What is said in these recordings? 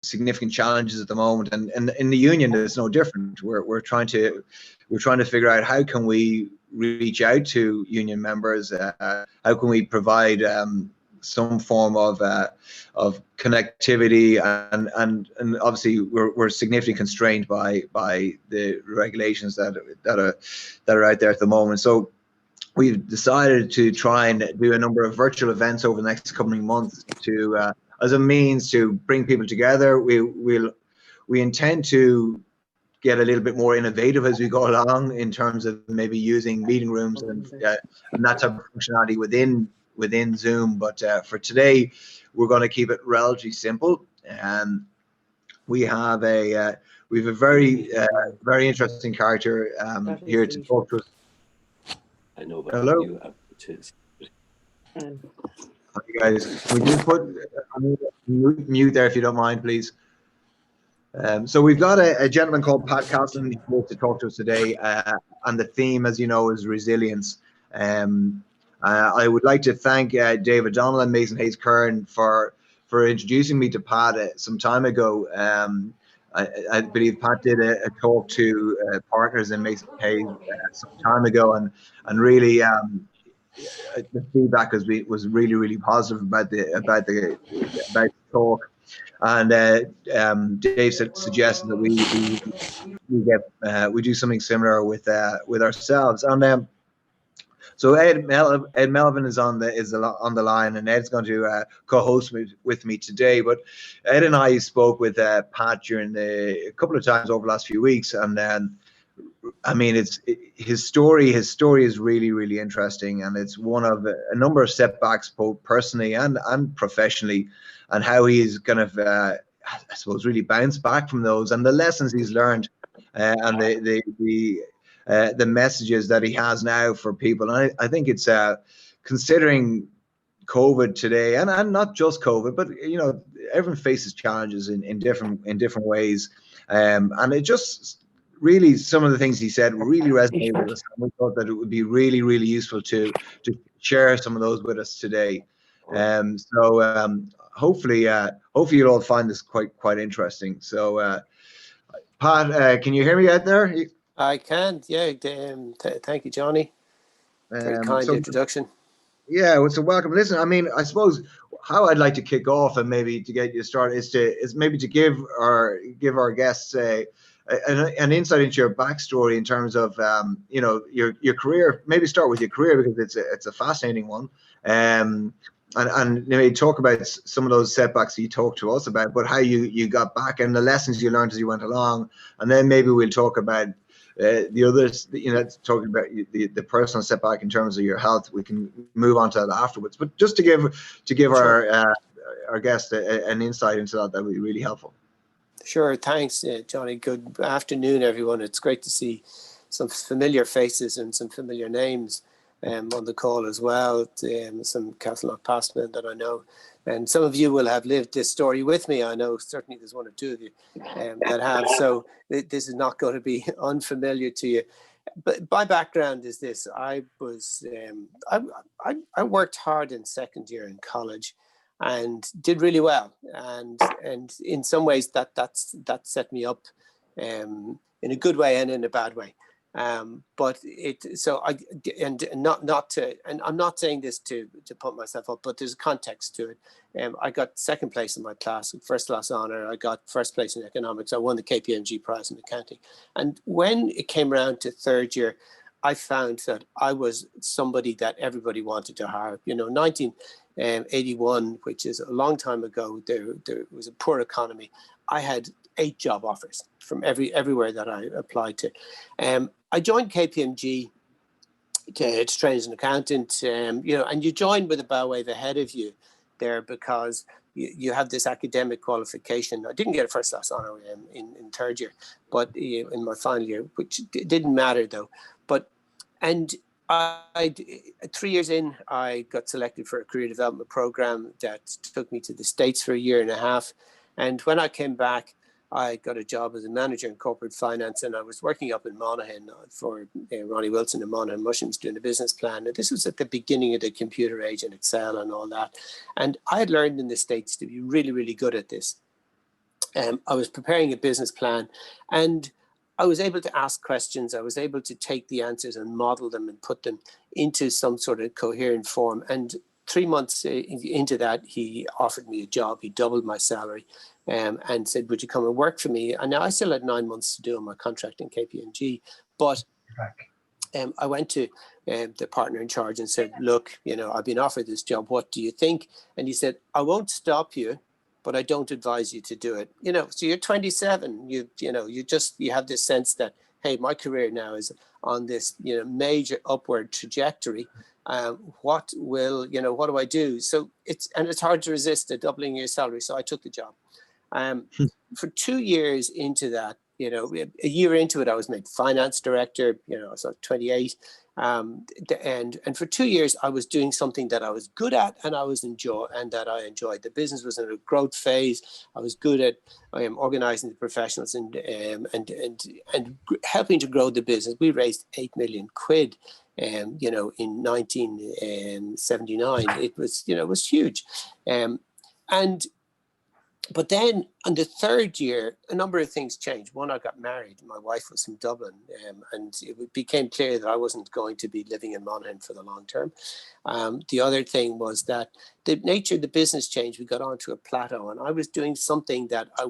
significant challenges at the moment, and in the union it's no different. We're trying to figure out how can we reach out to union members, how can we provide some form of connectivity, and obviously we're significantly constrained by the regulations that are out there at the moment. So we've decided to try and do a number of virtual events over the next coming months to as a means to bring people together. We intend to get a little bit more innovative as we go along in terms of maybe using meeting rooms and that type of functionality within Zoom. But for today, we're going to keep it relatively simple. And we have a very interesting character here to talk to us. I know about Hello. you, which is. Hi guys, we just put mute there if you don't mind, please. So we've got a gentleman called Pat Caslin here to talk to us today, and the theme, as you know, is resilience. I would like to thank David Donnell and Mason Hayes Kern for introducing me to Pat some time ago. I believe Pat did a talk to partners in Mason Hayes some time ago, and really the feedback was really positive about the talk. And Dave suggested that we do something similar with ourselves. And so Ed Melvin is on the line, and Ed's going to co-host with me today. But Ed and I spoke with Pat during a couple of times over the last few weeks, and I mean, his story is really interesting, and it's one of a number of setbacks, both personally and professionally, and how he's kind of, I suppose, really bounced back from those, and the lessons he's learned, and the messages that he has now for people. And I think it's considering COVID today, and not just COVID, but everyone faces challenges in different ways, and it just really, some of the things he said really resonated with us, and we thought that it would be really useful to share some of those with us today. So hopefully you'll all find this quite interesting. So Pat, can you hear me out there? I can, yeah. Thank you, Johnny. Very kind introduction. Yeah, well, so welcome. Listen, I mean, I suppose how I'd like to kick off and maybe to get you started is maybe to give our guests an insight into your backstory in terms of your career. Maybe start with your career, because it's a fascinating one, and maybe talk about some of those setbacks that you talked to us about, but how you got back and the lessons you learned as you went along, and then maybe we'll talk about the others, talking about the personal setback in terms of your health. We can move on to that afterwards, but just to give sure. our guests an insight into that would be really helpful. Sure, thanks, Johnny. Good afternoon, everyone. It's great to see some familiar faces and some familiar names on the call as well. Some Caslin pastmen that I know, and some of you will have lived this story with me. I know certainly there's one or two of you that have. So this is not going to be unfamiliar to you. But my background is this: I worked hard in second year in college, and did really well, and in some ways that set me up in a good way and in a bad way. But I'm not saying this to pump myself up, but there's a context to it. I got second place in my class, first class honor. I got first place in economics. I won the KPMG prize in accounting. And when it came around to third year, I found that I was somebody that everybody wanted to hire. 1981, which is a long time ago, there was a poor economy. I had 8 job offers from everywhere that I applied to. I joined KPMG to train as an accountant, and you join with a bow wave ahead of you there, because you have this academic qualification. I didn't get a first class honor in third year, but in my final year, which didn't matter though. And 3 years in, I got selected for a career development program that took me to the States for 1.5 years. And when I came back, I got a job as a manager in corporate finance, and I was working up in Monaghan for Ronnie Wilson and Monaghan Mushrooms doing a business plan. And this was at the beginning of the computer age and Excel and all that. And I had learned in the States to be really good at this. I was preparing a business plan, and I was able to ask questions. I was able to take the answers and model them and put them into some sort of coherent form. And 3 months into that, he offered me a job. He doubled my salary, and said, would you come and work for me? And now I still had 9 months to do on my contract in KPMG. But I went to the partner in charge and said, look, I've been offered this job. What do you think? And he said, I won't stop you, but I don't advise you to do it. So you're 27. You have this sense that, hey, my career now is on this major upward trajectory. What do I do? So it's hard to resist a doubling your salary. So I took the job. For 2 years into that, a year into it, I was made finance director. I was 28, and for 2 years, I was doing something that I was good at, and I enjoyed. The business was in a growth phase. I was good at organizing the professionals and helping to grow the business. We raised 8 million quid. In 1979, it was huge, But then on the third year, a number of things changed. One, I got married. My wife was from Dublin, and it became clear that I wasn't going to be living in Monaghan for the long term. The other thing was that the nature of the business changed. We got onto a plateau, and I was doing something that I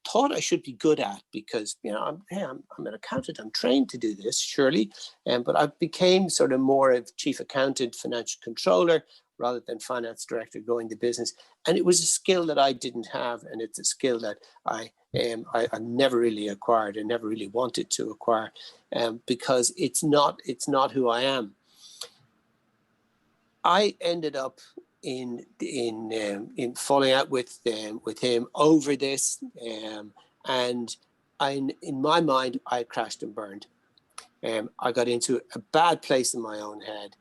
thought I should be good at because, I'm an accountant. I'm trained to do this, surely. But I became sort of more of chief accountant, financial controller, rather than finance director growing the business. And it was a skill that I didn't have. And it's a skill that I never really acquired and never really wanted to acquire because it's not who I am. I ended up in falling out with him over this. And in my mind, I crashed and burned. I got into a bad place in my own head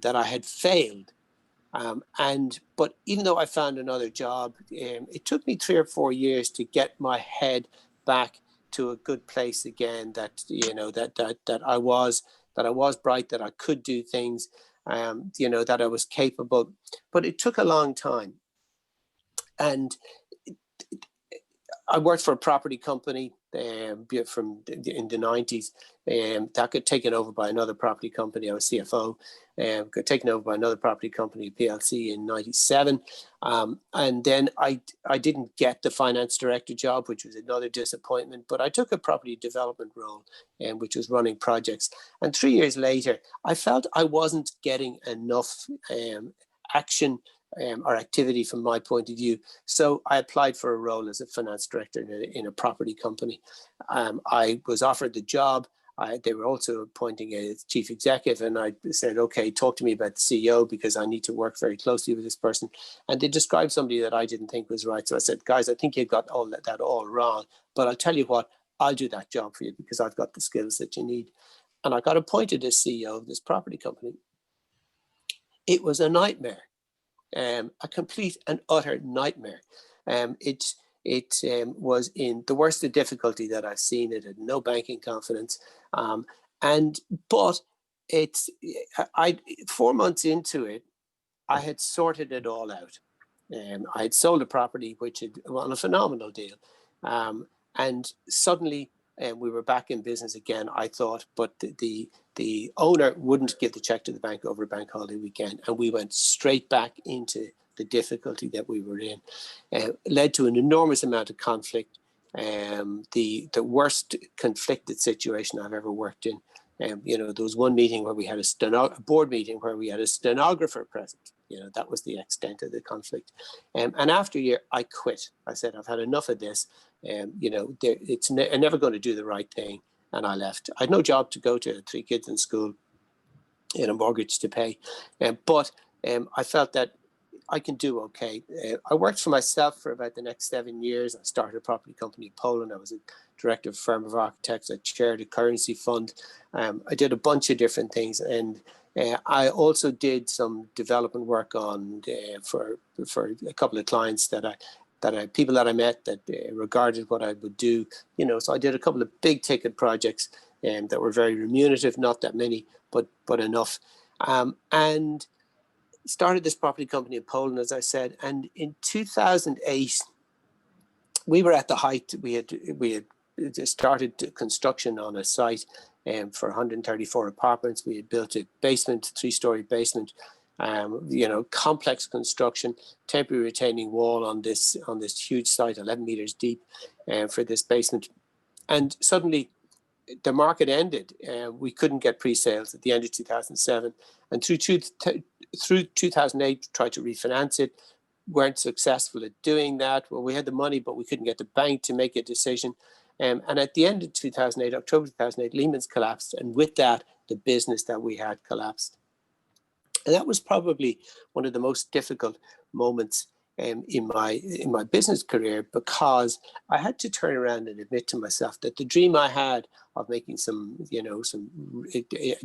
that I had failed. But even though I found another job, it took me 3 or 4 years to get my head back to a good place again. That that I was bright, that I could do things, that I was capable. But it took a long time, and I worked for a property company from in the 90s. That got taken over by another property company. I was CFO. Got taken over by another property company, PLC, in 97. And then I didn't get the finance director job, which was another disappointment. But I took a property development role, which was running projects. And 3 years later, I felt I wasn't getting enough action or activity from my point of view. So I applied for a role as a finance director in a property company. I was offered the job. They were also appointing a chief executive, and I said, okay, talk to me about the CEO because I need to work very closely with this person. And they described somebody that I didn't think was right. So I said, guys, I think you got that all wrong, but I'll tell you what, I'll do that job for you because I've got the skills that you need. And I got appointed as CEO of this property company. It was a nightmare. A complete and utter nightmare. It was in the worst of difficulty that I've seen. It had no banking confidence, but 4 months into it, I had sorted it all out. I had sold a property which had won a phenomenal deal, and suddenly we were back in business again. I thought, but the owner wouldn't give the check to the bank over a bank holiday weekend, and we went straight back into the difficulty that we were in. Led to an enormous amount of conflict, the worst conflicted situation I've ever worked in. There was one meeting where we had a board meeting where we had a stenographer present. That was the extent of the conflict. And after a year, I quit. I said, I've had enough of this. I'm never going to do the right thing. And I left. I had no job to go to, 3 kids in school, and a mortgage to pay. But I felt that I can do okay. I worked for myself for about the next 7 years. I started a property company in Poland. I was a director of a firm of architects. I chaired a currency fund. I did a bunch of different things. And I also did some development work on for a couple of clients people that I met that regarded what I would do. So I did a couple of big ticket projects that were very remunerative, not that many, but enough. And started this property company in Poland, as I said. And in 2008, we were at the height. We had started construction on a site for 134 apartments. We had built a basement, 3-story basement, complex construction, temporary retaining wall on this huge site, 11 meters deep, for this basement. And suddenly the market ended. We couldn't get pre-sales at the end of 2007, and through 2008 tried to refinance it. Weren't successful at doing that. Well, we had the money, but we couldn't get the bank to make a decision. And at the end of 2008, October 2008, Lehman's collapsed, and with that, the business that we had collapsed. And that was probably one of the most difficult moments in my business career, because I had to turn around and admit to myself that the dream I had of making some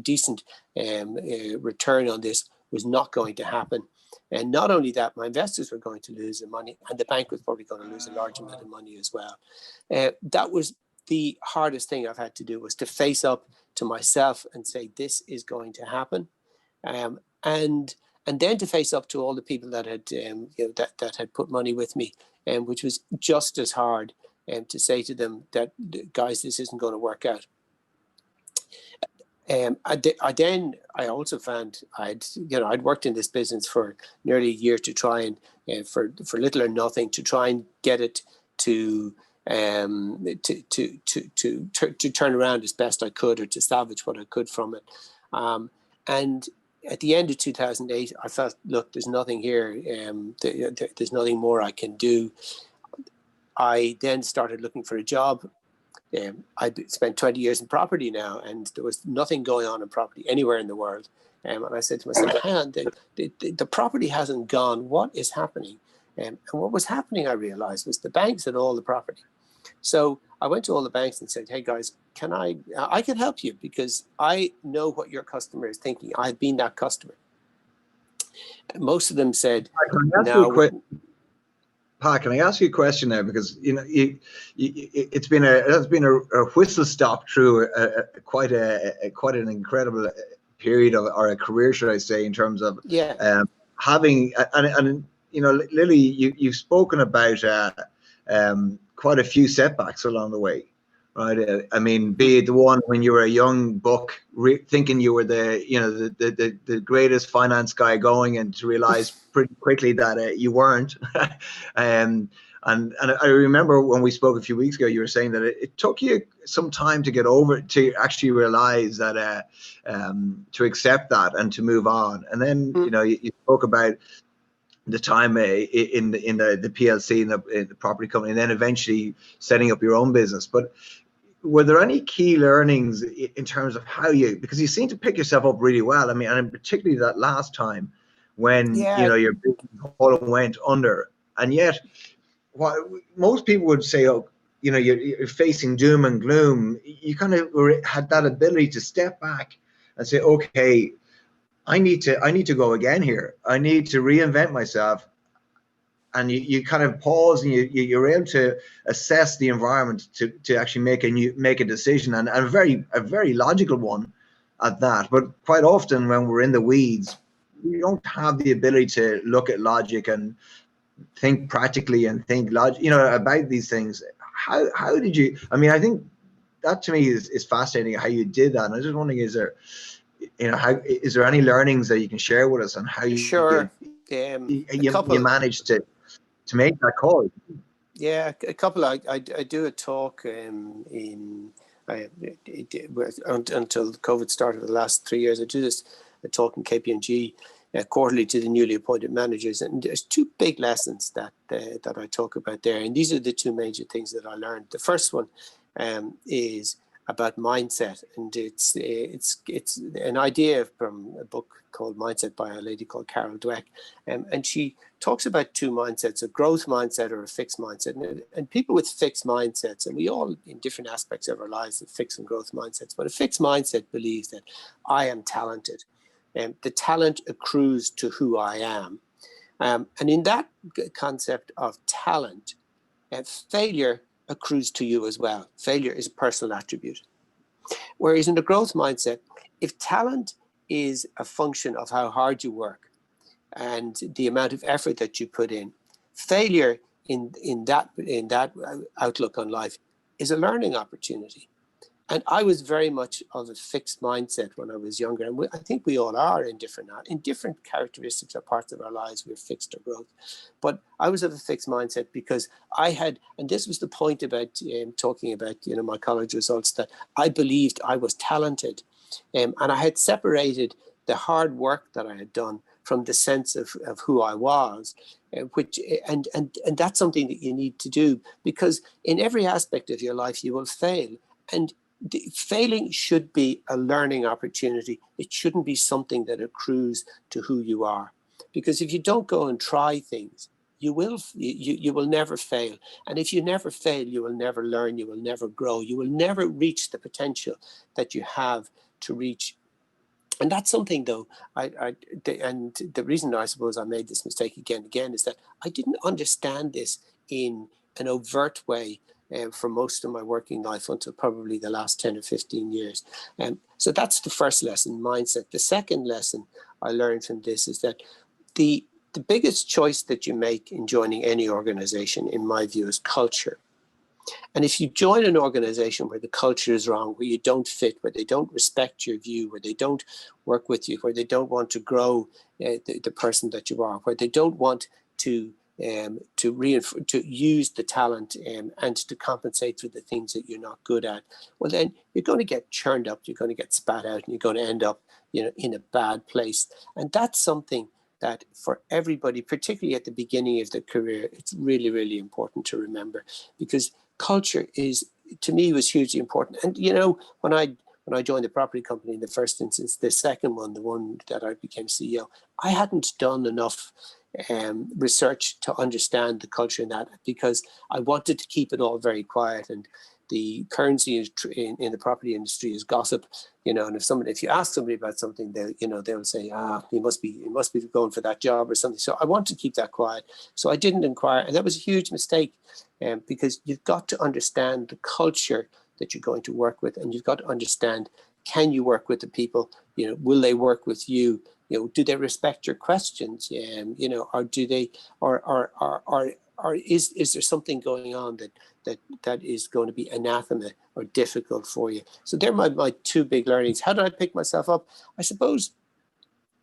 decent return on this was not going to happen. And not only that, my investors were going to lose their money, and the bank was probably going to lose a large amount of money as well. That was the hardest thing I've had to do, was to face up to myself and say, this is going to happen. And then to face up to all the people that had that had put money with me, which was just as hard, to say to them that, guys, this isn't going to work out. I also found I'd worked in this business for nearly a year to try and for little or nothing to try and get it to turn around as best I could, or to salvage what I could from it. And at the end of 2008, I felt, look, there's nothing here. There's nothing more I can do. I then started looking for a job. I'd spent 20 years in property now, and there was nothing going on in property anywhere in the world. And I said to myself, hang on, the property hasn't gone. What is happening? And what was happening, I realized, was the banks had all the property. So I went to all the banks and said, hey guys, I can help you, because I know what your customer is thinking. I've been that customer. And most of them said, Pat, can I ask you a question now? Because it's been a whistle stop through quite an incredible period or a career, should I say, in terms of having and Lily, you've spoken about quite a few setbacks along the way, right? I mean, be it the one when you were a young buck, thinking you were the greatest finance guy going, and to realize pretty quickly that you weren't. And I remember when we spoke a few weeks ago, you were saying that it took you some time to get over it, to actually realize that, to accept that and to move on. And then you spoke about the time in the PLC, in the property company, and then eventually setting up your own business. But were there any key learnings in terms of how because you seem to pick yourself up really well? I mean, and particularly that last time when your business all went under, and yet what most people would say, you're facing doom and gloom. You kind of had that ability to step back and say, okay, I need to go again here. I need to reinvent myself. And you kind of pause, and you're able to assess the environment to actually make a decision, and a very logical one at that. But quite often when we're in the weeds, we don't have the ability to look at logic and think practically and think about these things. How did you? I mean, I think that to me is fascinating how you did that. And I was just wondering, is there any learnings that you can share with us on how you managed to make that call? Yeah, a couple. I do a talk until COVID started the last 3 years. I do a talk in KPMG quarterly to the newly appointed managers, and there's two big lessons that I talk about there, and these are the two major things that I learned. The first one is about mindset, and it's an idea from a book called Mindset by a lady called Carol Dweck, and she talks about two mindsets: a growth mindset or a fixed mindset. And people with fixed mindsets, and we all in different aspects of our lives have fixed and growth mindsets, but a fixed mindset believes that I am talented, and the talent accrues to who I am, and in that concept of talent, failure accrues to you as well. Failure is a personal attribute. Whereas in the growth mindset, if talent is a function of how hard you work and the amount of effort that you put in, failure in that outlook on life is a learning opportunity. And I was very much of a fixed mindset when I was younger, and I think we all are in different characteristics or parts of our lives. We're fixed or growth, but I was of a fixed mindset because I had, and this was the point about talking about my college results, that I believed I was talented, and I had separated the hard work that I had done from the sense of who I was, which and that's something that you need to do, because in every aspect of your life you will fail, and failing should be a learning opportunity. It shouldn't be something that accrues to who you are, because if you don't go and try things, you will never fail. And if you never fail, you will never learn, you will never grow, you will never reach the potential that you have to reach. And that's something, though, and the reason I suppose I made this mistake again and again is that I didn't understand this in an overt way for most of my working life until probably the last 10 or 15 years. So that's the first lesson, mindset. The second lesson I learned from this is that the biggest choice that you make in joining any organization, in my view, is culture. And if you join an organization where the culture is wrong, where you don't fit, where they don't respect your view, where they don't work with you, where they don't want to grow the person that you are, where they don't want to use the talent and to compensate for the things that you're not good at, well, then you're going to get churned up, you're going to get spat out, and you're going to end up in a bad place. And that's something that for everybody, particularly at the beginning of their career, it's really, really important to remember, because culture to me was hugely important. And when I joined the property company in the first instance, the second one, the one that I became CEO, I hadn't done enough research to understand the culture in that, because I wanted to keep it all very quiet. And the currency in the property industry is gossip, and if you ask somebody about something, they'll say, he must be going for that job or something. So I wanted to keep that quiet. So I didn't inquire, and that was a huge mistake, because you've got to understand the culture that you're going to work with, and you've got to understand, can you work with the people? Will they work with you? Do they respect your questions? Or do they, or is there something going on that is going to be anathema or difficult for you? So they're my two big learnings. How did I pick myself up? I suppose,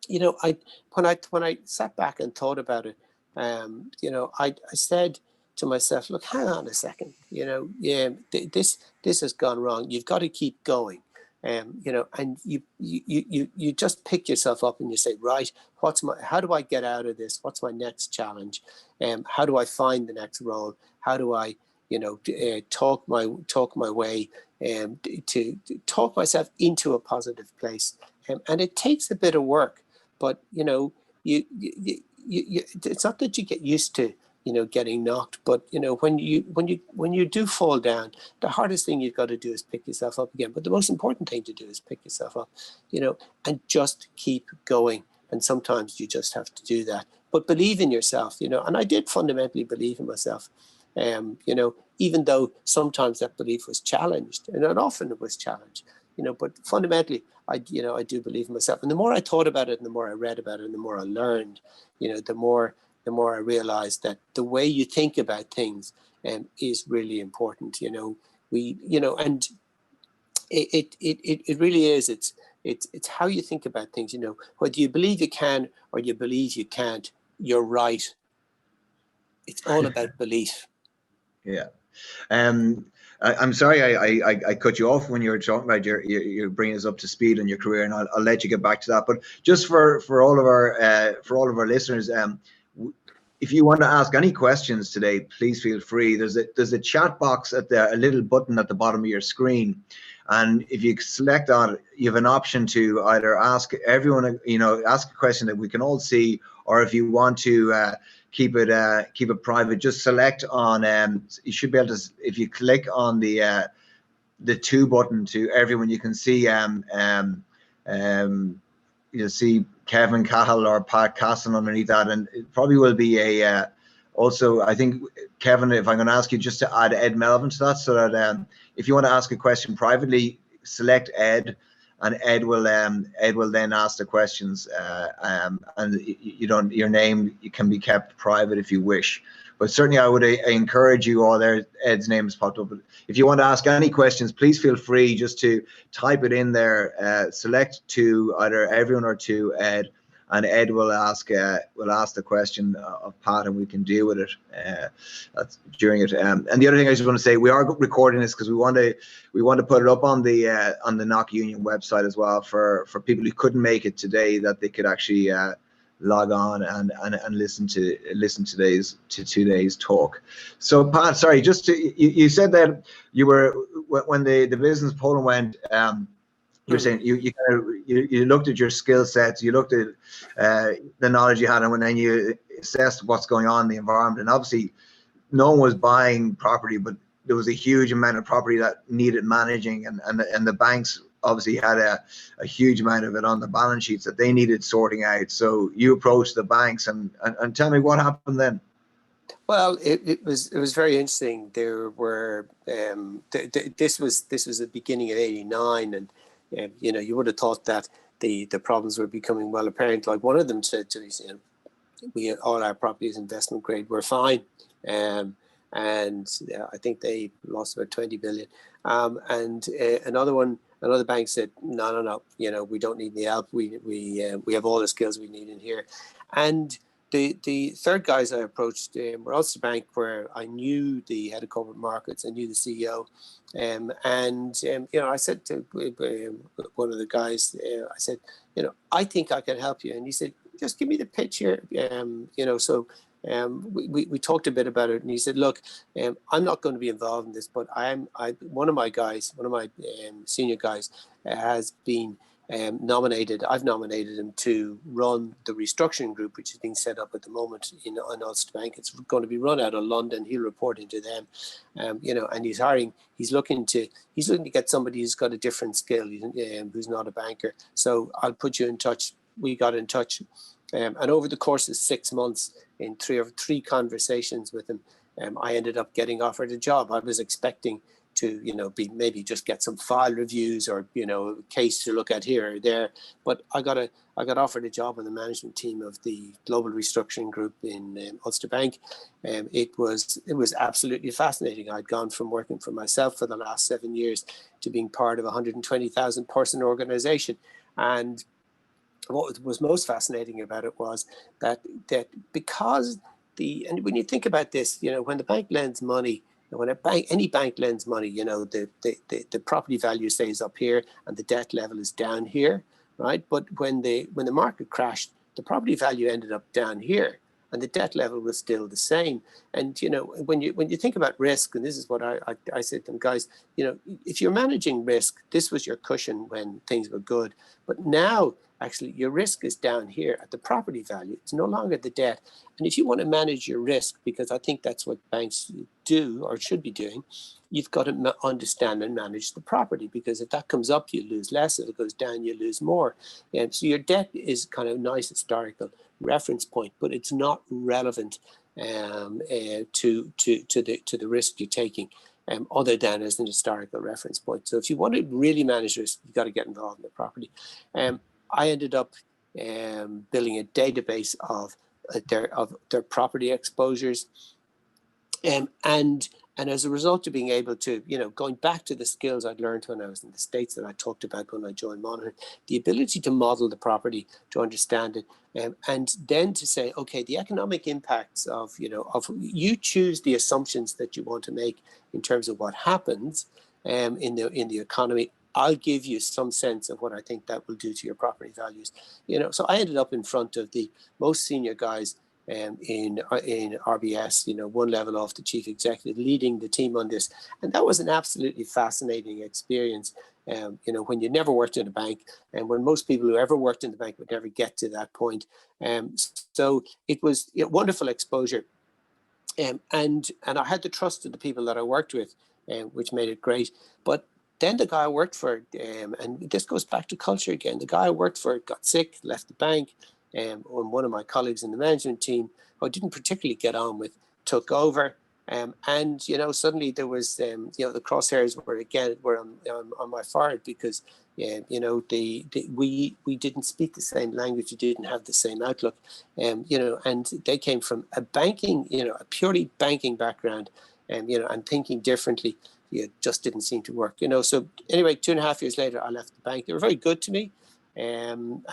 when I sat back and thought about it, I said to myself, look, hang on a second, this has gone wrong. You've got to keep going. And you just pick yourself up and you say, right, how do I get out of this? What's my next challenge? How do I find the next role? How do I, talk my way to talk myself into a positive place? And it takes a bit of work, but it's not that you get used to getting knocked, but when you do fall down, the hardest thing you've got to do is pick yourself up again. But the most important thing to do is pick yourself up, and just keep going. And sometimes you just have to do that. But believe in yourself, and I did fundamentally believe in myself, even though sometimes that belief was challenged, and often it was challenged, but fundamentally, I do believe in myself. And the more I thought about it, and the more I read about it, and the more I learned, the more I realized that the way you think about things is really important. And it really is. It's how you think about things. Whether you believe you can or you believe you can't, you're right. It's all about belief. Yeah. I'm sorry I cut you off when you were talking about you're bringing us up to speed on your career, and I'll let you get back to that. But just for all of our listeners, if you want to ask any questions today, please feel free. There's a chat box a little button at the bottom of your screen, and if you select on it, you have an option to either ask everyone, ask a question that we can all see, or if you want to keep it private, just select on. You should be able to, if you click on the to button to everyone, you can see you'll see Kevin Cahill or Pat Caslin underneath that, and it probably will be also, I think, Kevin, if I'm going to ask you just to add Ed Melvin to that, so that if you want to ask a question privately, select Ed, and Ed will then ask the questions, and your name can be kept private if you wish. But certainly I would encourage you all there. Ed's name has popped up. If you want to ask any questions, please feel free just to type it in there. Select to either everyone or to Ed, and Ed will ask the question of Pat, and we can deal with it that's during it. And the other thing I just want to say, we are recording this because we want to put it up on the Knock Union website as well for people who couldn't make it today, that they could actually log on and listen to today's talk. So Pat, sorry, you said that you were, when the business Poland went, you're saying you looked at your skill sets, you looked at the knowledge you had, and then you assessed what's going on in the environment. And obviously no one was buying property, but there was a huge amount of property that needed managing, and the banks obviously had a huge amount of it on the balance sheets that they needed sorting out. So you approached the banks, and tell me what happened then. Well, it was very interesting. There were this was the beginning of '89, and you would have thought that the problems were becoming well apparent. Like, one of them said to me, all our properties investment grade were fine, and I think they lost about 20 billion. And another bank said, no, we don't need the help. We have all the skills we need in here. And the third guys I approached were Ulster Bank, where I knew the head of corporate markets, I knew the CEO, I said to one of the guys, I said, I think I can help you. And he said, just give me the pitch here. We talked a bit about it, and he said, look, I'm not going to be involved in this, but one of my senior guys has been nominated. I've nominated him to run the restructuring group, which is being set up at the moment in Ulster Bank. It's going to be run out of London. He'll report into them, and he's looking to get somebody who's got a different skill, who's not a banker. So I'll put you in touch. We got in touch, and over the course of 6 months, in three conversations with him, I ended up getting offered a job. I was expecting to, maybe just get some file reviews or, a case to look at here or there. But I got offered a job on the management team of the global restructuring group in Ulster Bank. It was absolutely fascinating. I'd gone from working for myself for the last 7 years to being part of a 120,000 person organization. And what was most fascinating about it was that because and when you think about this, when the bank lends money, when any bank lends money, the property value stays up here and the debt level is down here, right? But when the market crashed, the property value ended up down here and the debt level was still the same. And when you think about risk, and this is what I said to them, guys, if you're managing risk, this was your cushion when things were good. But now, actually, your risk is down here at the property value. It's no longer the debt. And if you want to manage your risk, because I think that's what banks do or should be doing, you've got to understand and manage the property, because if that comes up, you lose less. If it goes down, you lose more. And so your debt is kind of a nice historical reference point, but it's not relevant to the risk you're taking, other than as an historical reference point. So if you want to really manage risk, you've got to get involved in the property. I ended up building a database of their property exposures, and as a result of being able to, going back to the skills I'd learned when I was in the States that I talked about when I joined Monaghan, the ability to model the property, to understand it, and then to say, okay, the economic impacts of you choose the assumptions that you want to make in terms of what happens in the economy. I'll give you some sense of what I think that will do to your property values. So I ended up in front of the most senior guys in RBS, one level off the chief executive, leading the team on this. And that was an absolutely fascinating experience. When you never worked in a bank, and when most people who ever worked in the bank would never get to that point. So it was wonderful exposure. And I had the trust of the people that I worked with, which made it great. But then the guy I worked for, and this goes back to culture again, the guy I worked for got sick, left the bank, and one of my colleagues in the management team, who I didn't particularly get on with, took over. And suddenly there was the crosshairs were on my forehead, because we didn't speak the same language, we didn't have the same outlook, and they came from a purely banking background, and thinking differently. It just didn't seem to work. So anyway, 2.5 years later, I left the bank. They were very good to me, and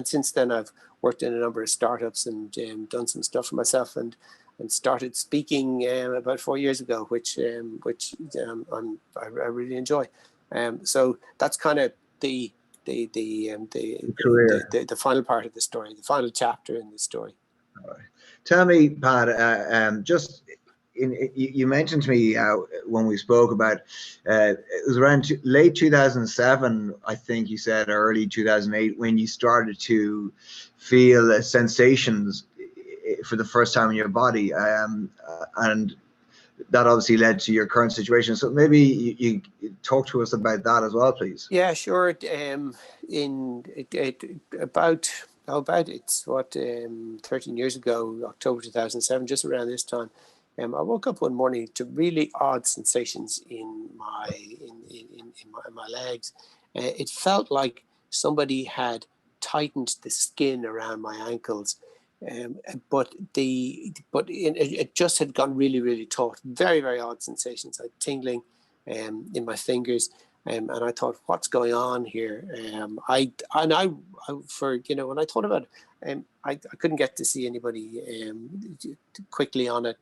since then I've worked in a number of startups and done some stuff for myself, and started speaking about 4 years ago, which I really enjoy. So that's kind of the career. the final part of the story, the final chapter in the story. All right. Tell me, Pat, you mentioned to me when we spoke about it was around late 2007, I think you said, or early 2008, when you started to feel sensations for the first time in your body, and that obviously led to your current situation. So maybe you talk to us about that as well, please. Yeah, sure. About it's 13 years ago, October 2007, just around this time, I woke up one morning to really odd sensations in my legs. It felt like somebody had tightened the skin around my ankles, but it just had gone really, really taut. Very, very odd sensations, like tingling in my fingers. And I thought, what's going on here? When I thought about it, I couldn't get to see anybody quickly on it.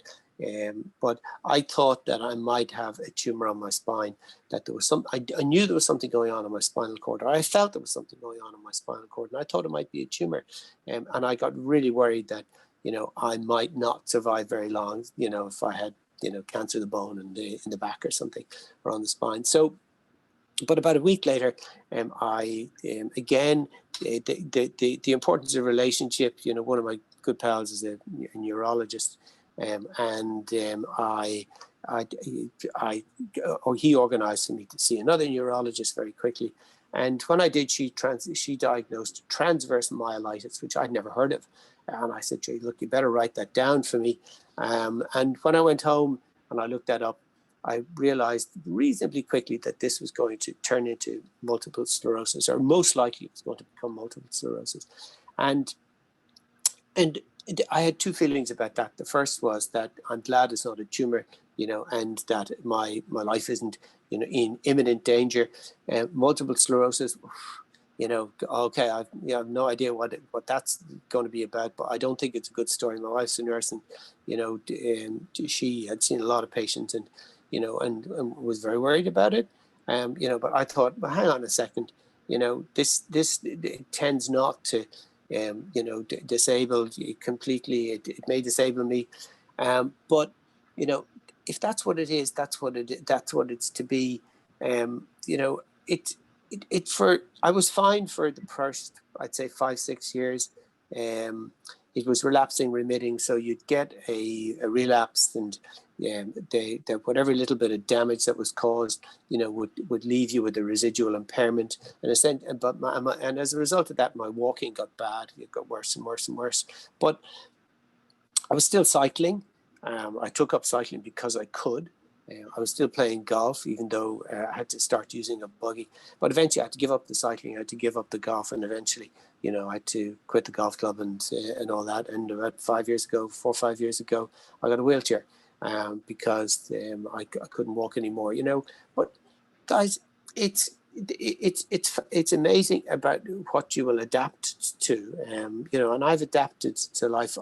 But I thought that I might have a tumor on my spine, that there was I knew there was something going on my spinal cord, or I felt there was something going on in my spinal cord, and I thought it might be a tumor. And I got really worried that, I might not survive very long, if I had, cancer of the bone in the back or something, or on the spine. So, but about a week later, again, the importance of relationship. One of my good pals is a neurologist, he organised for me to see another neurologist very quickly. And when I did, she diagnosed transverse myelitis, which I'd never heard of. And I said, "Jay, look, you better write that down for me." And when I went home and I looked that up, I realized reasonably quickly that this was going to turn into multiple sclerosis, or most likely it was going to become multiple sclerosis. And I had two feelings about that. The first was that I'm glad it's not a tumor, and that my life isn't, in imminent danger. Multiple sclerosis, okay, I have no idea what that's going to be about, but I don't think it's a good story. My wife's a nurse, and she had seen a lot of patients, and and was very worried about it. But I thought, well, hang on a second, this it tends not to, disable completely. It may disable me, but if that's what it is, that's what it's to be. I was fine for the first, I'd say, 5-6 years. It was relapsing, remitting, so you'd get a relapse, and whatever little bit of damage that was caused, would leave you with a residual impairment. And as a result of that, my walking got bad. It got worse and worse and worse. But I was still cycling. I took up cycling because I could. I was still playing golf, even though I had to start using a buggy. But eventually I had to give up the cycling, I had to give up the golf, and eventually, I had to quit the golf club and all that. And about 4 or 5 years ago, I got a wheelchair because I couldn't walk anymore, But guys, it's amazing about what you will adapt to, and I've adapted to life.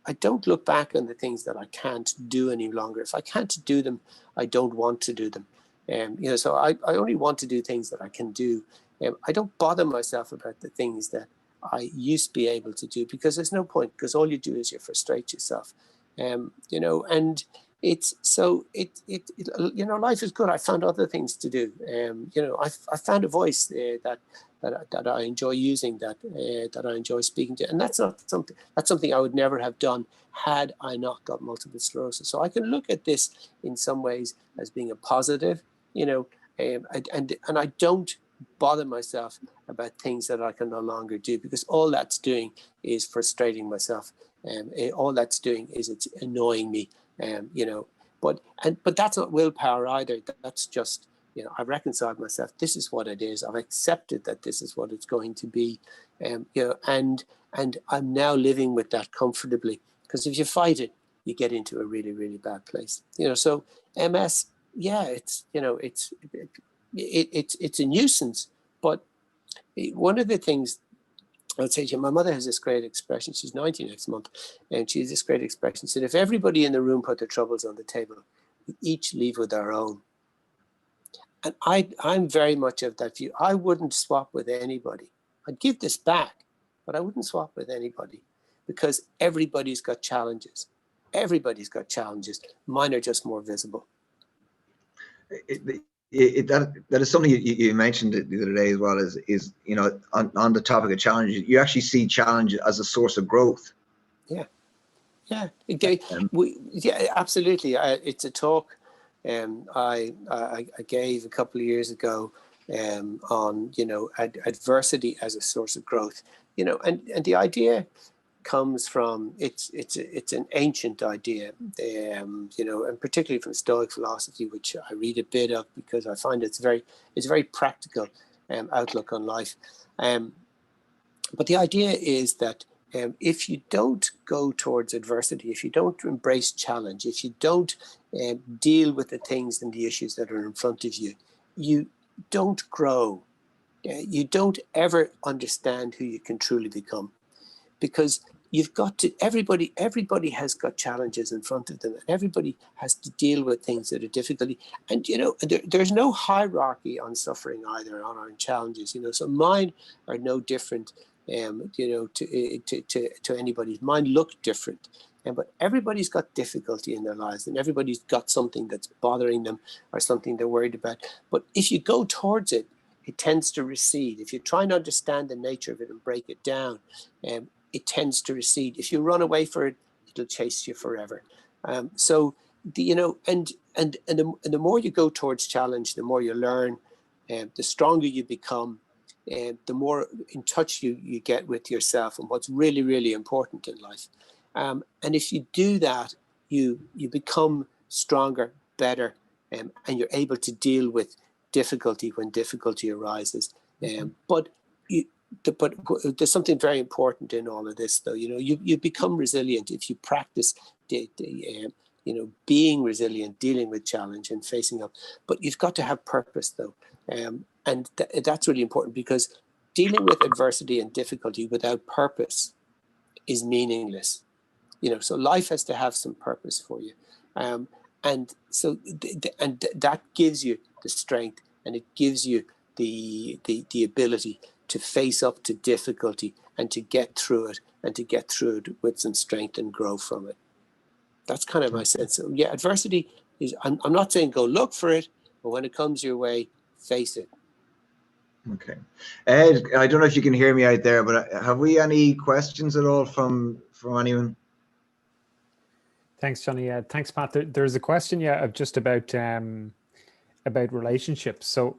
I don't look back on the things that I can't do any longer. If I can't do them, I don't want to do them. So I only want to do things that I can do. I don't bother myself about the things that I used to be able to do, because there's no point, because all you do is you frustrate yourself. And it's so life is good. I found other things to do. I found a voice that I enjoy using, that I enjoy speaking to, and that's something I would never have done had I not got multiple sclerosis. So I can look at this in some ways as being a positive, and I don't bother myself about things that I can no longer do, because all that's doing is frustrating myself. All that's doing is it's annoying me, You know, but that's not willpower either. That's just, you know, I've reconciled myself. This is what it is. I've accepted that this is what it's going to be. You know, and I'm now living with that comfortably, because if you fight it, you get into a really, really bad place. You know, so MS, yeah, it's, you know, it's a nuisance. But one of the things I would say to you, my mother has this great expression. She's 90 next month, and she has this great expression. She said, if everybody in the room put their troubles on the table, we each leave with our own. And I'm very much of that view. I wouldn't swap with anybody. I'd give this back, but I wouldn't swap with anybody, because everybody's got challenges. Everybody's got challenges. Mine are just more visible. That is something you mentioned the other day as well, is you know, on the topic of challenge, you actually see challenge as a source of growth. Yeah, absolutely. It's a talk I gave a couple of years ago on, you know, adversity as a source of growth. You know, and the idea comes from, it's an ancient idea, you know, and particularly from Stoic philosophy, which I read a bit of because I find it's very practical outlook on life. But the idea is that if you don't go towards adversity, if you don't embrace challenge, if you don't deal with the things and the issues that are in front of you, you don't grow. You don't ever understand who you can truly become. Because you've got to, everybody has got challenges in front of them, and everybody has to deal with things that are difficult. And, you know, there's no hierarchy on suffering either, on our challenges, you know, so mine are no different, you know, to anybody's. Mine look different. But everybody's got difficulty in their lives, and everybody's got something that's bothering them or something they're worried about. But if you go towards it, it tends to recede. If you try and understand the nature of it and break it down, it tends to recede. If you run away from it, it'll chase you forever. So, you know, and the more you go towards challenge, the more you learn, the stronger you become, the more in touch you get with yourself and what's really, really important in life. And if you do that, you become stronger, better, and you're able to deal with difficulty when difficulty arises. But there's something very important in all of this, though. You know, you become resilient if you practice you know, being resilient, dealing with challenge and facing up. But you've got to have purpose, though, and that's really important, because dealing with adversity and difficulty without purpose is meaningless. You know, so life has to have some purpose for you, and so that gives you the strength, and it gives you the ability to face up to difficulty and to get through it, and to get through it with some strength and grow from it. That's kind of my sense. So, yeah, adversity is, I'm not saying go look for it, but when it comes your way, face it. Okay. Ed, I don't know if you can hear me out there, but have we any questions at all from anyone? Thanks, Johnny. Thanks, Pat. There's a question, of just about relationships. So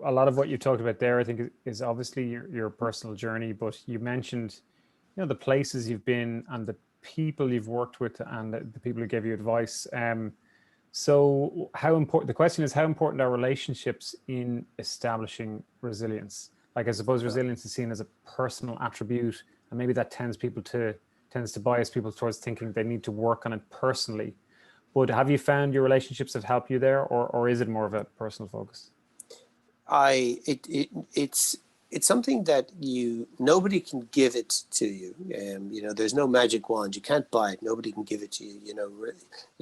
a lot of what you talked about there, I think, is obviously your personal journey, but you mentioned, you know, the places you've been and the people you've worked with and the people who gave you advice. So the question is, how important are relationships in establishing resilience? Like, I suppose resilience is seen as a personal attribute, and maybe that tends to bias people towards thinking they need to work on it personally. But have you found your relationships have helped you there, or is it more of a personal focus? It's something that nobody can give it to you. You know, there's no magic wand. You can't buy it. Nobody can give it to you. You know,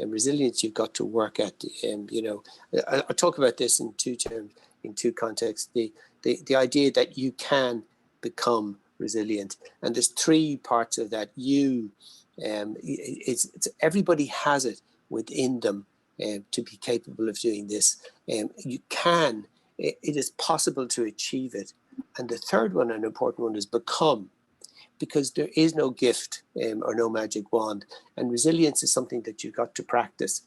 resilience you've got to work at. You know, I talk about this in two terms, in two contexts. The idea that you can become resilient, and there's three parts of that. It's everybody has it within them to be capable of doing this. You can. It is possible to achieve it. And the third one, an important one, is become, because there is no gift or no magic wand. And resilience is something that you've got to practice.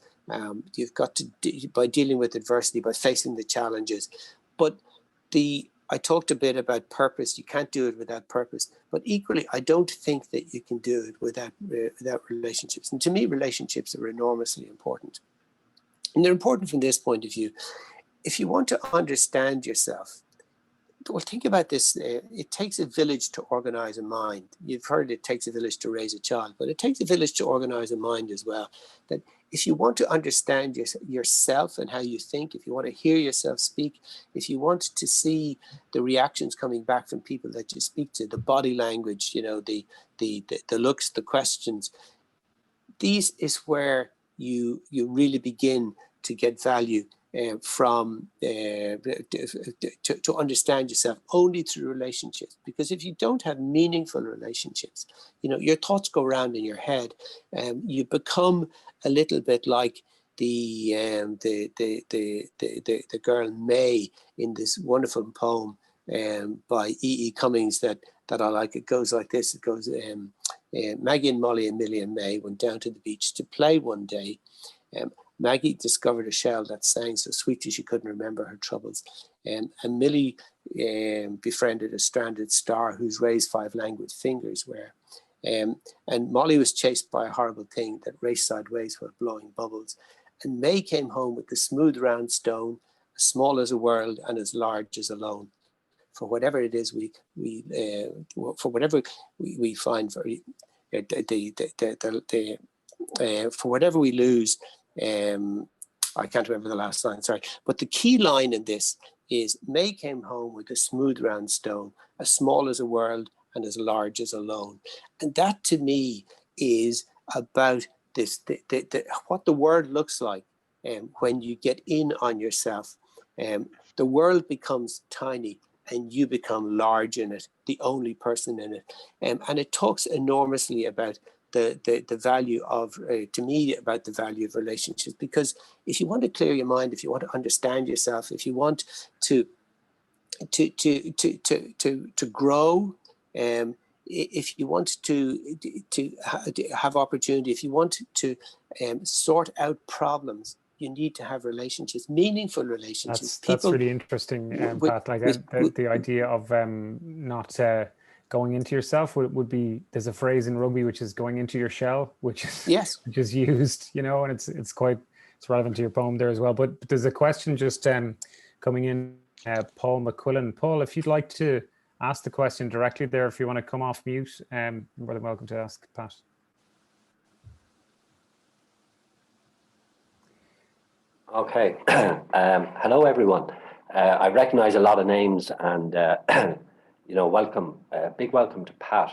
You've got to, by dealing with adversity, by facing the challenges. But the I talked a bit about purpose. You can't do it without purpose, but equally, I don't think that you can do it without relationships. And to me, relationships are enormously important. And they're important from this point of view. If you want to understand yourself, well, think about this. It takes a village to organize a mind. You've heard it takes a village to raise a child, but it takes a village to organize a mind as well. That if you want to understand yourself and how you think, if you want to hear yourself speak, if you want to see the reactions coming back from people that you speak to, the body language, you know, the looks, the questions, these is where you really begin to get value from to understand yourself only through relationships. Because if you don't have meaningful relationships, you know, your thoughts go around in your head, and you become a little bit like the girl May in this wonderful poem by E.E. Cummings that I like. It goes like this. It goes, Maggie and Molly and Millie and May went down to the beach to play one day. Maggie discovered a shell that sang so sweetly she couldn't remember her troubles. And Millie befriended a stranded star whose raised 5 languid fingers were. And Molly was chased by a horrible thing that raced sideways while blowing bubbles. And May came home with the smooth round stone, as small as a world and as large as a lone. For whatever it is we find very, for whatever we lose, I can't remember the last line, sorry. But the key line in this is May came home with a smooth round stone, as small as a world and as large as a lone. And that to me is about this, what the world looks like when you get in on yourself. The world becomes tiny and you become large in it, the only person in it. And it talks enormously about the value of, to me, about the value of relationships. Because if you want to clear your mind, if you want to understand yourself, if you want to grow, if you want to have opportunity, if you want to sort out problems, you need to have relationships, meaningful relationships. That's really interesting, Pat. Like the idea of not going into yourself would be, there's a phrase in rugby which is going into your shell, which is yes, which is used, you know, and it's relevant to your poem there as well. But there's a question just coming in, Paul McQuillan. Paul, if you'd like to ask the question directly there, if you want to come off mute, you're more than welcome to ask Pat. Okay. Hello, everyone. I recognize a lot of names, and you know, welcome, big welcome to Pat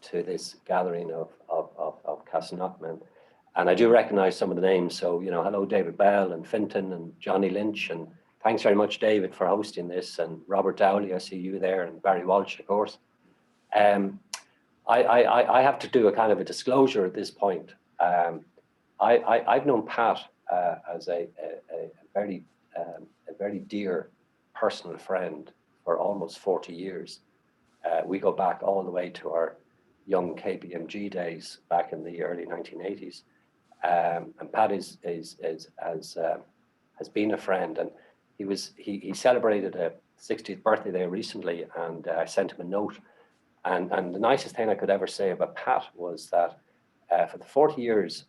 to this gathering of Caslin. And I do recognize some of the names. So, you know, hello, David Bell and Finton and Johnny Lynch. And thanks very much, David, for hosting this. And Robert Dowley, I see you there, and Barry Walsh, of course. I have to do a kind of a disclosure at this point. I've known Pat as a very dear personal friend for almost 40 years. We go back all the way to our young KPMG days back in the early 1980s. And Pat has been a friend, and he celebrated a 60th birthday there recently, and I sent him a note. And the nicest thing I could ever say about Pat was that for the 40 years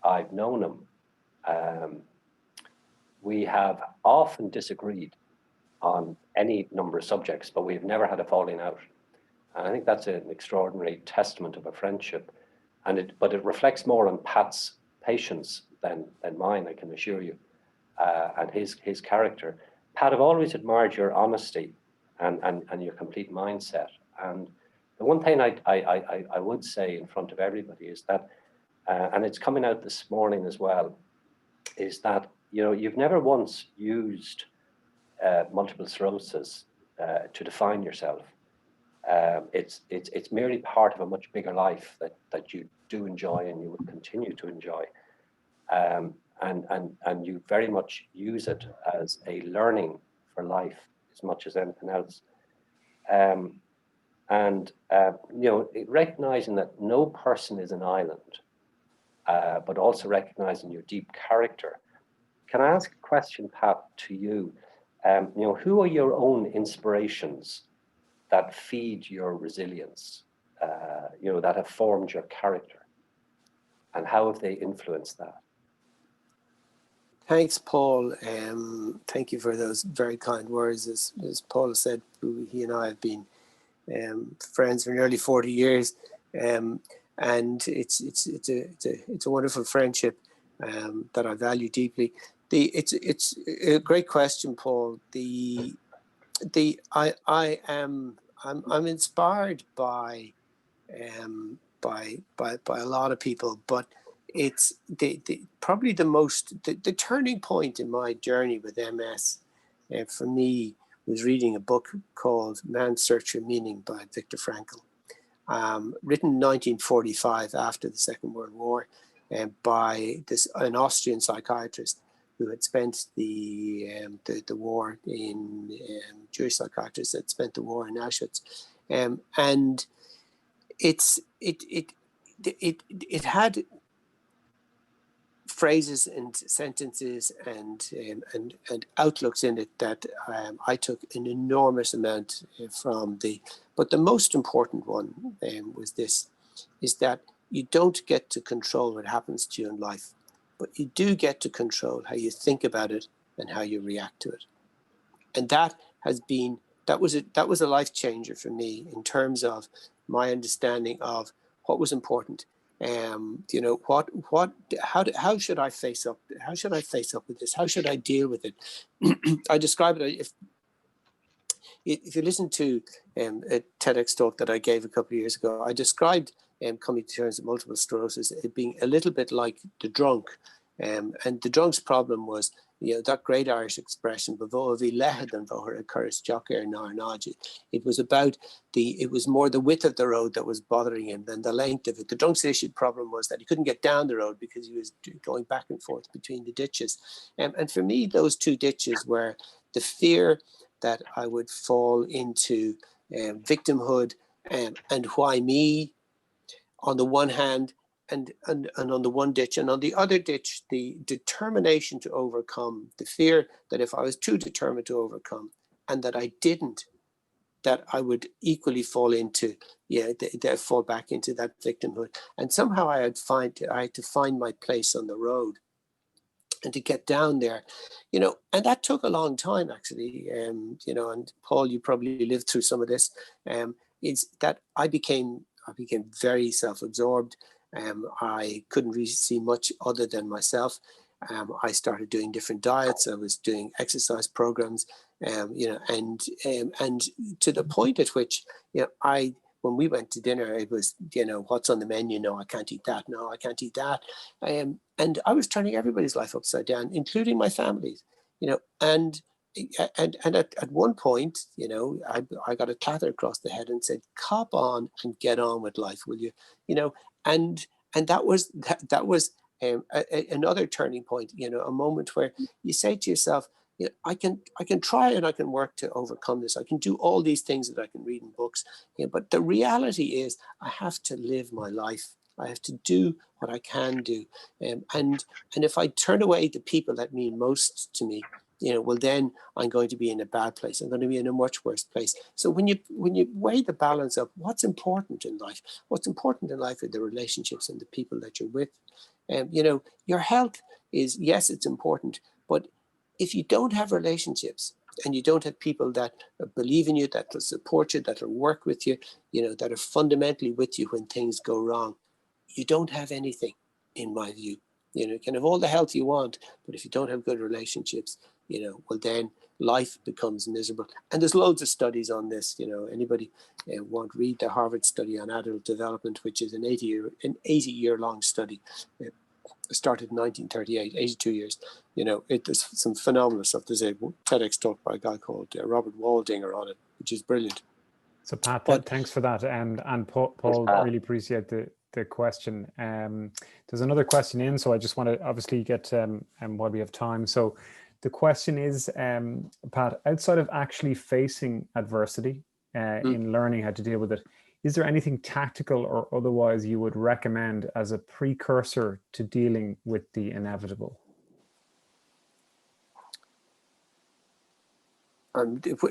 I've known him, we have often disagreed on any number of subjects, but we've never had a falling out. And I think that's an extraordinary testament of a friendship. But it reflects more on Pat's patience than mine, I can assure you, and his character. Pat, I've always admired your honesty and your complete mindset. And the one thing I would say in front of everybody is that, and it's coming out this morning as well, is that, you know, you've never once used multiple sclerosis to define yourself. It's merely part of a much bigger life that you do enjoy and you will continue to enjoy. And you very much use it as a learning for life as much as anything else. You know, recognizing that no person is an island, but also recognizing your deep character. Can I ask a question, Pat, to you? who are your own inspirations that feed your resilience, that have formed your character, and how have they influenced that? Thanks, Paul. Thank you for those very kind words. As Paul has said, he and I have been friends for nearly 40 years, and it's a wonderful friendship that I value deeply. It's a great question, Paul. I'm inspired by a lot of people, but it's probably the turning point in my journey with MS for me was reading a book called Man's Search for Meaning by Viktor Frankl, written in 1945 after the Second World War by an Austrian psychiatrist who had spent the war in Jewish psychiatrist had spent the war in Auschwitz, and it had phrases and sentences and outlooks in it that I took an enormous amount from but the most important one was this, is that you don't get to control what happens to you in life, but you do get to control how you think about it and how you react to it. And that was a life changer for me in terms of my understanding of what was important. How should I face up? How should I face up with this? How should I deal with it? I describe it, if you listen to a TEDx talk that I gave a couple of years ago, I described coming to terms with multiple sclerosis, it being a little bit like the drunk. And the drunk's problem was, that great Irish expression, it was about it was more the width of the road that was bothering him than the length of it. The drunk's problem was that he couldn't get down the road because he was going back and forth between the ditches. And for me, those two ditches were the fear that I would fall into victimhood and why me on the one hand, and on the one ditch, and on the other ditch, the determination to overcome, the fear that if I was too determined to overcome and that I didn't, that I would equally fall into, fall back into that victimhood. And somehow I had to find my place on the road and to get down there, and that took a long time actually, and Paul, you probably lived through some of this, is that I became very self-absorbed. I couldn't really see much other than myself. I started doing different diets. I was doing exercise programs, and to the point at which, when we went to dinner, it was, what's on the menu? No, I can't eat that. No, I can't eat that. And I was turning everybody's life upside down, including my family's, and at one point, I got a clatter across the head and said, cop on and get on with life, will you? And that was another turning point, a moment where you say to yourself, I can try and I can work to overcome this. I can do all these things that I can read in books, but the reality is I have to live my life. I have to do what I can do. And if I turn away the people that mean most to me, well, then I'm going to be in a bad place. I'm going to be in a much worse place. So when you weigh the balance of what's important in life, what's important in life are the relationships and the people that you're with. Your health is, yes, it's important, but if you don't have relationships and you don't have people that believe in you, that will support you, that will work with you, that are fundamentally with you when things go wrong, you don't have anything, in my view. You can have all the health you want, but if you don't have good relationships, well, then life becomes miserable. And there's loads of studies on this. Anybody want to read the Harvard study on adult development, which is an 80-year-long study. It started in 1938, 82 years. There's some phenomenal stuff. There's a TEDx talk by a guy called Robert Waldinger on it, which is brilliant. So Pat, thanks for that. And Paul, really appreciate the question. There's another question in, so I just want to obviously get while we have time. So the question is, Pat, outside of actually facing adversity in learning how to deal with it, is there anything tactical or otherwise you would recommend as a precursor to dealing with the inevitable?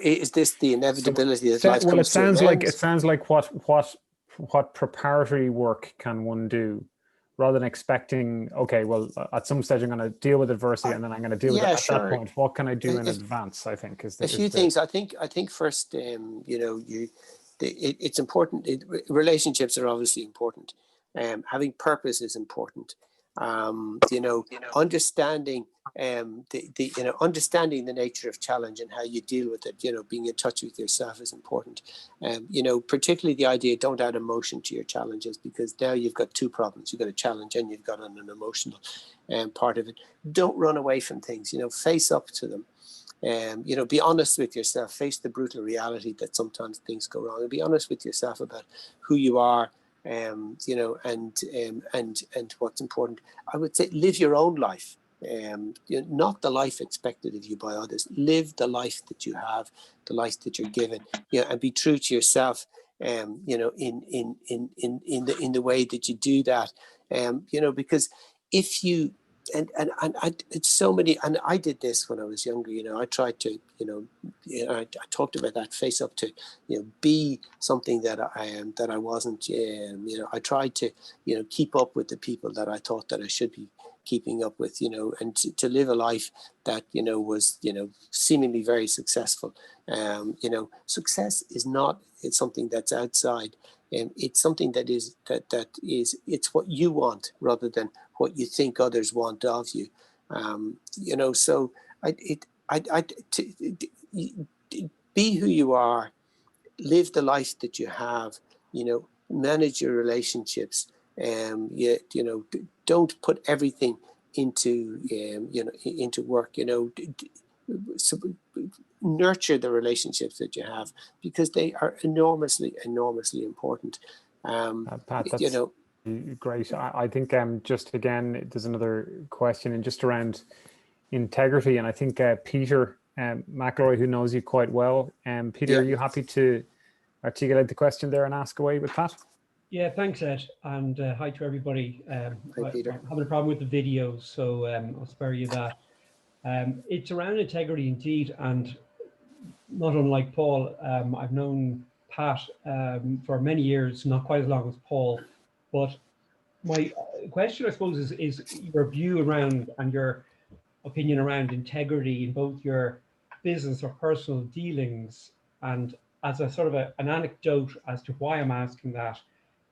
Is this the inevitability that life well, comes to an end? it sounds like what preparatory work can one do, rather than expecting, okay, well, at some stage I'm going to deal with adversity and then I'm going to deal with it at that point. What can I do in advance? I think is a few things. I think first, it's important. Relationships are obviously important. Having purpose is important. Understanding understanding the nature of challenge and how you deal with it. Being in touch with yourself is important. Particularly the idea, don't add emotion to your challenges, because now you've got two problems. You've got a challenge and you've got an emotional part of it. Don't run away from things. Face up to them. Be honest with yourself. Face the brutal reality that sometimes things go wrong, and be honest with yourself about who you are. And what's important. I would say live your own life. Not the life expected of you by others. Live the life that you have, the life that you're given. And be true to yourself. In the way that you do that. Because if you and it's so many, and I did this when I was younger. I tried to, I talked about that, face up to, be something that I wasn't. I tried to, keep up with the people that I thought that I should be keeping up with, and to live a life that, was, seemingly very successful. Success is not, it's something that's outside. It's something that is, it's what you want rather than what you think others want of you. So be who you are, live the life that you have, manage your relationships. Don't put everything into, into work, nurture the relationships that you have, because they are enormously important. Pat, that's great. I think just again, there's another question and just around integrity, and I think Peter McElroy, who knows you quite well, Peter, are you happy to articulate the question there and ask away with Pat? Yeah, thanks, Ed, and hi to everybody. Hi, Peter. I'm having a problem with the video, so I'll spare you that. It's around integrity indeed, and not unlike Paul, I've known Pat for many years, not quite as long as Paul, but my question, I suppose, is your view around and your opinion around integrity in both your business or personal dealings. And as a sort of an anecdote as to why I'm asking that,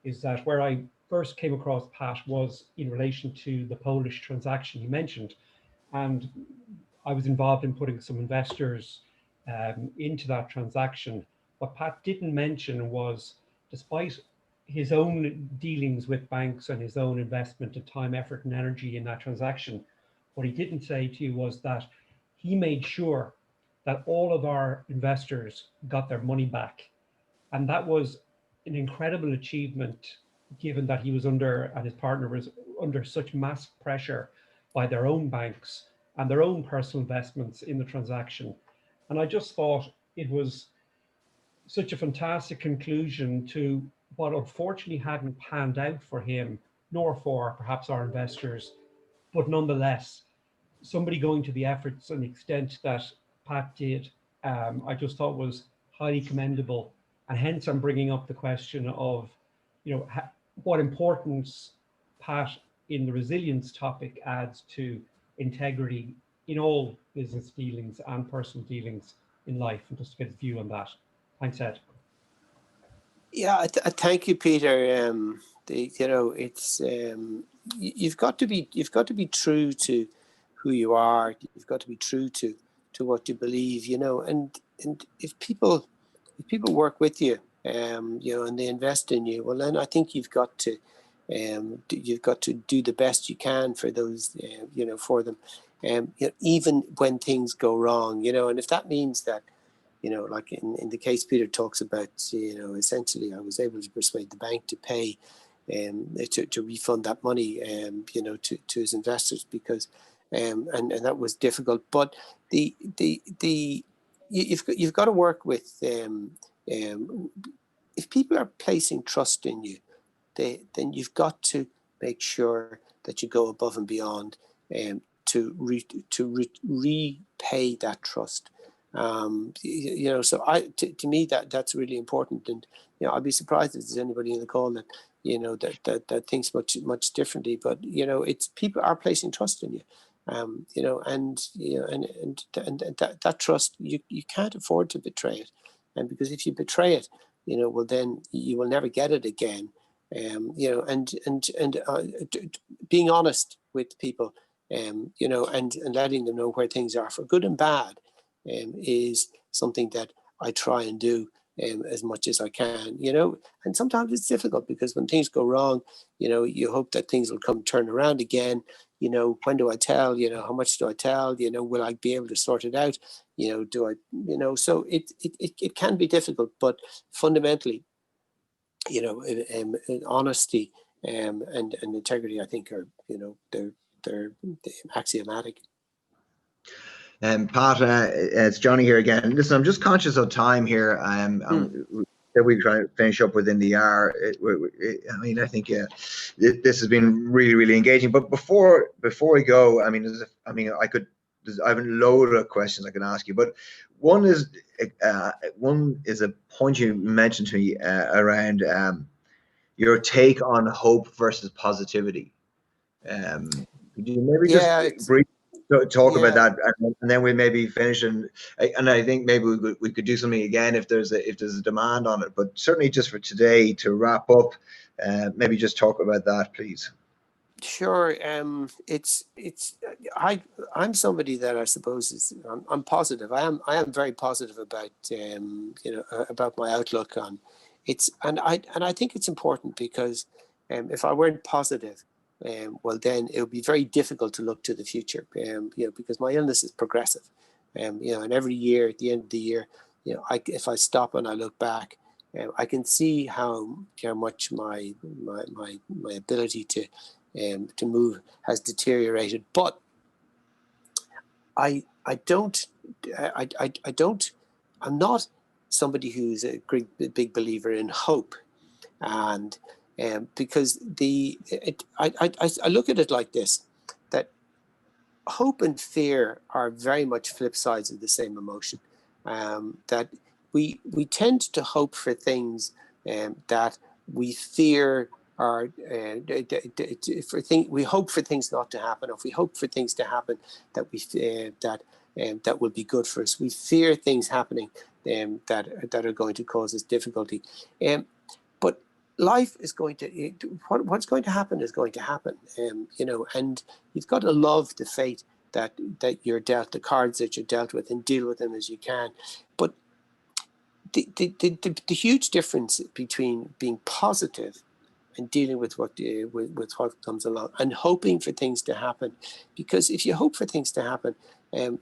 is that where I first came across Pat was in relation to the Polish transaction you mentioned. And I was involved in putting some investors into that transaction. What Pat didn't mention was, despite his own dealings with banks and his own investment of time, effort, and energy in that transaction, what he didn't say to you was that he made sure that all of our investors got their money back. And that was an incredible achievement, given that he was under, and his partner was under, such mass pressure by their own banks and their own personal investments in the transaction. And I just thought it was such a fantastic conclusion to what unfortunately hadn't panned out for him, nor for perhaps our investors, but nonetheless, somebody going to the efforts and the extent that Pat did, I just thought was highly commendable. And hence I'm bringing up the question of, what importance Pat in the resilience topic adds to integrity in all business dealings and personal dealings in life, and just to get his view on that. Thanks, Ed. Yeah, thank you, Peter. It's you've got to be true to who you are. You've got to be true to what you believe. And if people work with you, and they invest in you, well, then I think you've got to do the best you can for those, for them, even when things go wrong. And if that means that, like in the case Peter talks about, essentially I was able to persuade the bank to pay, to refund that money, to his investors, because, and that was difficult. But you've got to work with, if people are placing trust in you, then you've got to make sure that you go above and beyond, to repay that trust. So to me that's really important. And I'd be surprised if there's anybody in the call that that thinks much differently. But it's people are placing trust in you. And that trust, you can't afford to betray it. And because if you betray it, well, then you will never get it again. Being honest with people, and letting them know where things are for good and bad, is something that I try and do as much as I can, and sometimes it's difficult because when things go wrong, you hope that things will turn around again. When do I tell, how much do I tell, will I be able to sort it out? Do I, so it can be difficult, but fundamentally, honesty and integrity, I think are, they're axiomatic. Pat, it's Johnny here again. Listen, I'm just conscious of time here. That we try to finish up within the hour. I think this has been really, really engaging. But before we go, I have a load of questions I can ask you. But one is a point you mentioned to me around your take on hope versus positivity. Could you maybe just briefly talk about that, and then we maybe finish, and I think maybe we could do something again if there's a demand on it, but certainly just for today to wrap up, maybe just talk about that, please. Sure. I'm somebody that I suppose I'm positive. I am very positive about about my outlook on it's, and I think it's important because if I weren't positive, well, then it would be very difficult to look to the future, because my illness is progressive, and every year at the end of the year, if I stop and I look back, I can see how much my ability to move has deteriorated. But I'm not somebody who's a big believer in hope, and because I look at it like this, that hope and fear are very much flip sides of the same emotion. That we tend to hope for things that we fear are we hope for things not to happen, or if we hope for things to happen that we that will be good for us. We fear things happening that are going to cause us difficulty. But life is going to, what's going to happen is going to happen, and you've got to love the fate that you're dealt, the cards that you're dealt with, and deal with them as you can. But the huge difference between being positive and dealing with what comes along, and hoping for things to happen, because if you hope for things to happen, and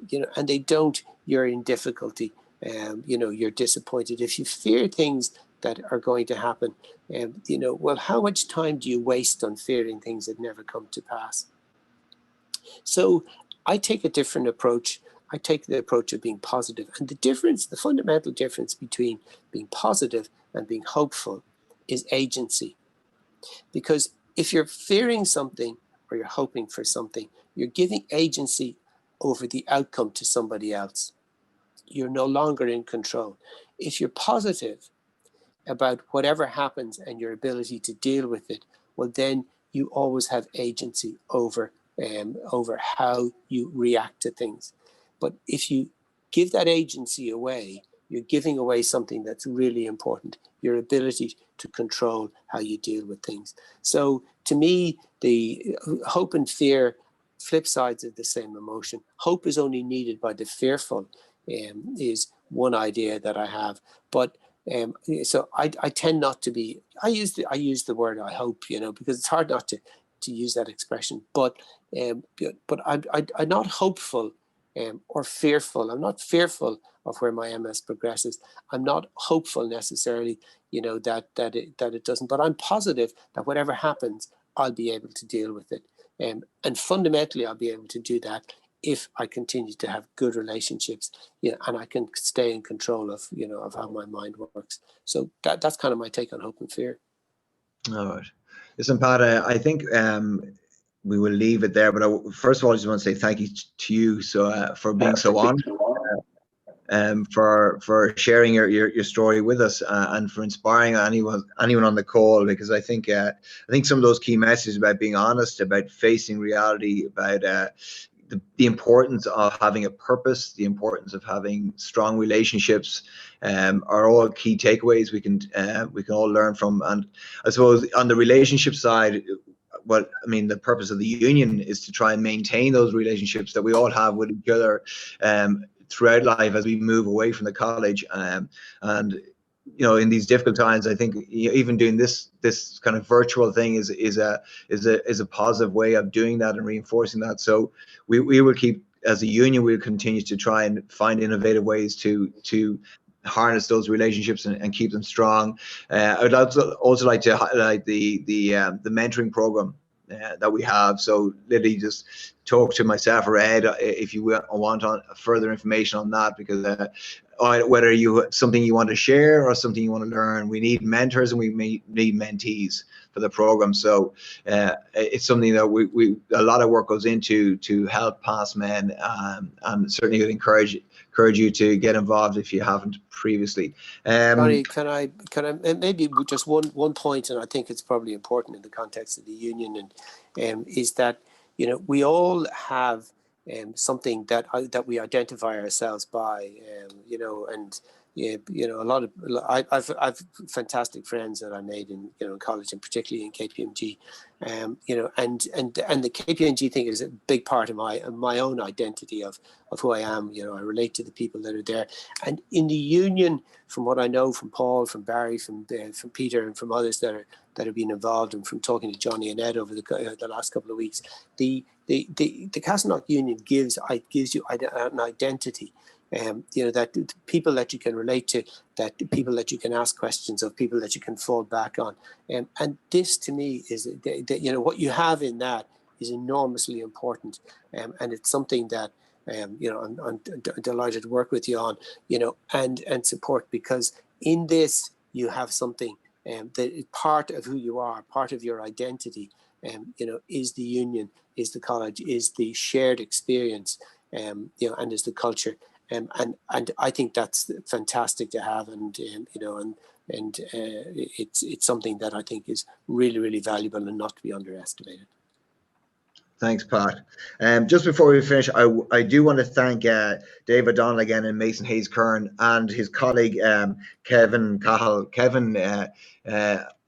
they don't, you're in difficulty. You're disappointed. If you fear things that are going to happen, well, how much time do you waste on fearing things that never come to pass? So I take a different approach. I take the approach of being positive. And the fundamental difference between being positive and being hopeful is agency. Because if you're fearing something or you're hoping for something, you're giving agency over the outcome to somebody else. You're no longer in control. If you're positive about whatever happens and your ability to deal with it, well, then you always have agency over how you react to things. But if you give that agency away, you're giving away something that's really important, your ability to control how you deal with things. So to me, the hope and fear, flip sides of the same emotion. Hope is only needed by the fearful, is one idea that I have. But so I tend not to be, I use the word I hope, because it's hard not to use that expression. But I'm not hopeful or fearful. I'm not fearful of where my MS progresses. I'm not hopeful necessarily, that it doesn't. But I'm positive that whatever happens, I'll be able to deal with it. And fundamentally, I'll be able to do that if I continue to have good relationships, and I can stay in control of, of how my mind works. So that's kind of my take on hope and fear. All right. Listen, Pat, I think we will leave it there. But first of all, I just want to say thank you to you for being so on. for sharing your story with us, and for inspiring anyone on the call, because I think some of those key messages about being honest, about facing reality, about the importance of having a purpose, the importance of having strong relationships, are all key takeaways we can all learn from. And I suppose on the relationship side, the purpose of the union is to try and maintain those relationships that we all have with each other throughout life as we move away from the college. And in these difficult times, I think even doing this kind of virtual thing is a positive way of doing that and reinforcing that. So we will keep, as a union, we'll continue to try and find innovative ways to harness those relationships and keep them strong. I would also like to highlight the mentoring program that we have. So literally just talk to myself or Ed if you want further information on that, because whether something you want to share or something you want to learn, we need mentors and we need mentees for the program. So it's something that we a lot of work goes into to help pastmen, and certainly would encourage you to get involved if you haven't previously. Johnny, can I maybe just one point, and I think it's probably important in the context of the union, and is that we all have something that we identify ourselves by, and a lot of I've fantastic friends that I made in college, and particularly in KPMG, and the KPMG thing is a big part of my own identity of who I am. I relate to the people that are there, and in the union, from what I know from Paul, from Barry, from Peter, and from others that have been involved, and from talking to Johnny and Ed over the last couple of weeks, the Caslin union gives you an identity. That people that you can relate to, that people that you can ask questions of, people that you can fall back on, and this to me is what you have in that is enormously important, and it's something that I'm delighted to work with you on, and support, because in this you have something that is part of who you are, part of your identity, is the union, is the college, is the shared experience, and is the culture. And I think that's fantastic to have, and it's something that I think is really, really valuable and not to be underestimated. Thanks, Pat. Just before we finish, I do want to thank Dave O'Donnell again and Mason Hayes Kern and his colleague Kevin Cahill. Kevin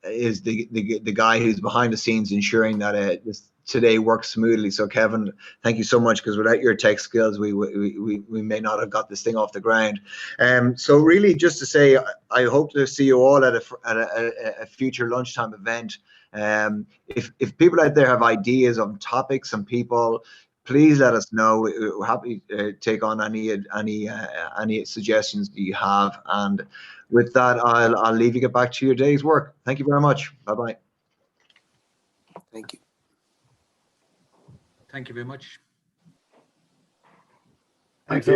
is the guy who's behind the scenes ensuring that this today works smoothly. So Kevin, thank you so much, because without your tech skills, we may not have got this thing off the ground. So really, just to say, I hope to see you all at a future lunchtime event. If people out there have ideas on topics and people, please let us know. We're happy to take on any suggestions that you have. And with that, I'll leave you, get back to your day's work. Thank you very much. Bye-bye. Thank you. Thank you very much. Thanks, all.